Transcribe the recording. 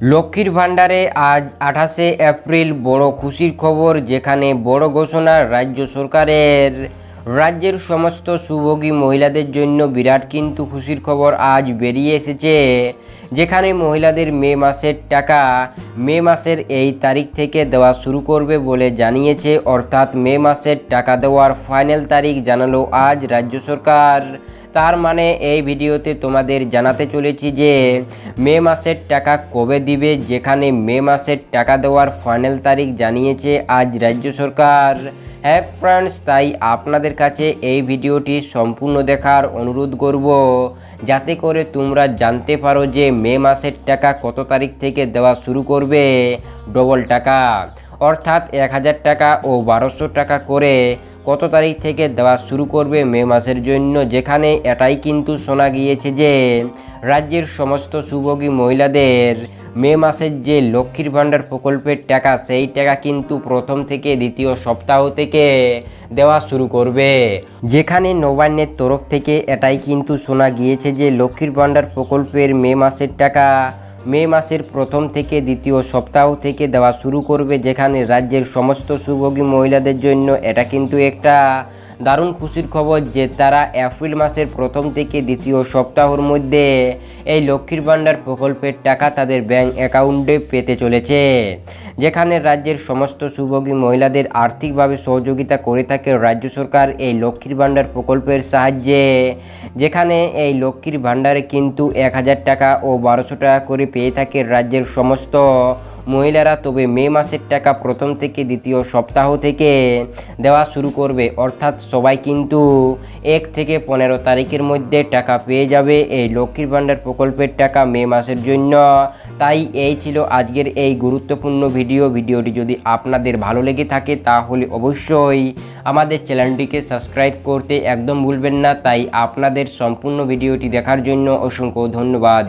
লক্ষ্মীর ভাণ্ডারে আজ 28শে এপ্রিল বড় খুশির খবর, যেখানে বড় ঘোষণা রাজ্য সরকারের। রাজ্যের সমস্ত সুভোগী মহিলাদের জন্য বিরাট কিন্তু খুশির খবর আজ বেরিয়ে এসেছে, যেখানে মহিলাদের মে মাসের টাকা মে মাসের এই তারিখ থেকে দেওয়া শুরু করবে বলে জানিয়েছে। অর্থাৎ মে মাসের টাকা দেওয়ার ফাইনাল তারিখ জানালো আজ রাজ্য সরকার। তার মানে এই ভিডিওতে তোমাদের জানাতে চলেছি যে মে মাসের টাকা কবে দিবে, যেখানে মে মাসের টাকা দেওয়ার ফাইনাল তারিখ জানিয়েছে আজ রাজ্য সরকার। হ্যাঁ ফ্রেন্ডস, তাই আপনাদের কাছে এই ভিডিওটি সম্পূর্ণ দেখার অনুরোধ করব, যাতে করে তোমরা জানতে পারো যে মে মাসের টাকা কত তারিখ থেকে দেওয়া শুরু করবে ডবল টাকা, অর্থাৎ 1000 টাকা ও 1200 টাকা করে কত তারিখ থেকে দেওয়া শুরু করবে মে মাসের জন্য। যেখানে এটাই কিন্তু শোনা গিয়েছে যে রাজ্যের সমস্ত সুভোগী মহিলাদের মে মাসের যে লক্ষ্মীর ভাণ্ডার প্রকল্পের টাকা, সেই টাকা কিন্তু প্রথম থেকে দ্বিতীয় সপ্তাহ থেকে দেওয়া শুরু করবে। যেখানে নবান্নের তরফ থেকে এটাই কিন্তু শোনা গিয়েছে যে লক্ষ্মীর ভাণ্ডার প্রকল্পের মে মাসের টাকা মে মাসের প্রথম থেকে দ্বিতীয় সপ্তাহ থেকে দেওয়া শুরু করবে। যেখানে রাজ্যের সমস্ত সুভোগী মহিলাদের জন্য এটা কিন্তু একটা দারুণ খুশির খবর যে তারা এপ্রিল মাসের প্রথম থেকে দ্বিতীয় সপ্তাহের মধ্যে এই লক্ষ্মীর ভাণ্ডার প্রকল্পের টাকা তাদের ব্যাংক অ্যাকাউন্টে পেতে চলেছে। যেখানে রাজ্যের সমস্ত সুভোগী মহিলাদের আর্থিকভাবে সহযোগিতা করে থাকে রাজ্য সরকার এই লক্ষ্মীর ভাণ্ডার প্রকল্পের সাহায্যে। যেখানে এই লক্ষ্মীর ভাণ্ডারে কিন্তু 1000 টাকা ও 1200 টাকা করে পেয়ে থাকে রাজ্যের সমস্ত মহিলারা। তবে মে মাসের টাকা প্রথম থেকে দ্বিতীয় সপ্তাহ থেকে দেওয়া শুরু করবে, অর্থাৎ সবাই কিন্তু 1 থেকে 15 তারিখের মধ্যে টাকা পেয়ে যাবে এই লক্ষ্মীর ভাণ্ডার প্রকল্পের টাকা মে মাসের জন্য। তাই এই ছিল আজকের এই গুরুত্বপূর্ণ ভিডিওটি যদি আপনাদের ভালো লেগে থাকে তাহলে অবশ্যই আমাদের চ্যানেলটিকে সাবস্ক্রাইব করতে একদম ভুলবেন না। তাই আপনাদের সম্পূর্ণ ভিডিওটি দেখার জন্য অসংখ্য ধন্যবাদ।